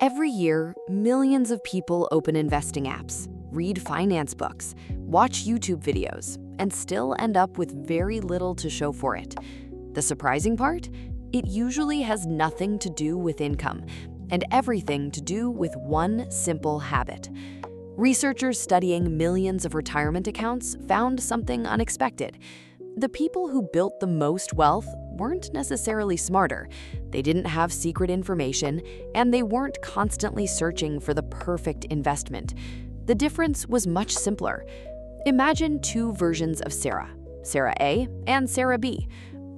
Every year, millions of people open investing apps, read finance books, watch YouTube videos, and still end up with very little to show for it. The surprising part? It usually has nothing to do with income and everything to do with one simple habit. Researchers studying millions of retirement accounts found something unexpected. The people who built the most wealth weren't necessarily smarter. They didn't have secret information, and they weren't constantly searching for the perfect investment. The difference was much simpler. Imagine two versions of Sarah, Sarah A and Sarah B.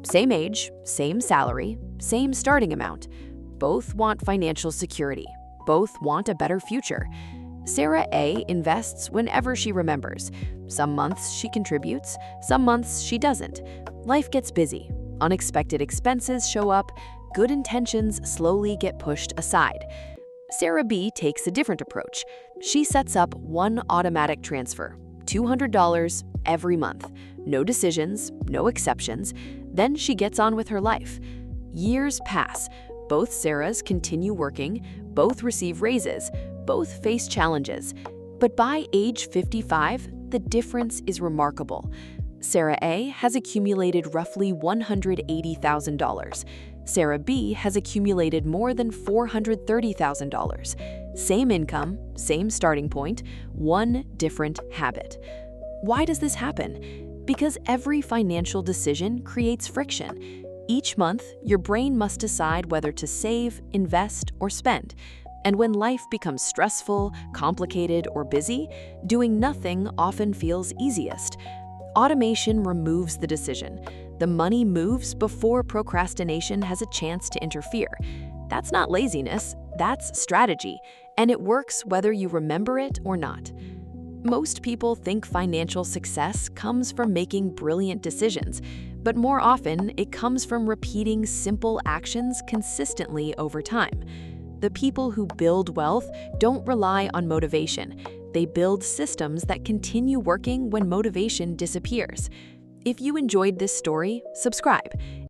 Same age, same salary, same starting amount. Both want financial security. Both want a better future. Sarah A invests whenever she remembers. Some months she contributes, some months she doesn't. Life gets busy. Unexpected expenses show up. Good intentions slowly get pushed aside. Sarah B takes a different approach. She sets up one automatic transfer, $200 every month. No decisions, no exceptions. Then she gets on with her life. Years pass. Both Sarahs continue working, both receive raises, both face challenges. But by age 55, the difference is remarkable. Sarah A has accumulated roughly $180,000. Sarah B has accumulated more than $430,000. Same income, same starting point, one different habit. Why does this happen? Because every financial decision creates friction. Each month, your brain must decide whether to save, invest, or spend. And when life becomes stressful, complicated, or busy, doing nothing often feels easiest. Automation removes the decision. The money moves before procrastination has a chance to interfere. That's not laziness, that's strategy, and it works whether you remember it or not. Most people think financial success comes from making brilliant decisions, but more often it comes from repeating simple actions consistently over time. The people who build wealth don't rely on motivation. They build systems that continue working when motivation disappears. If you enjoyed this story, subscribe.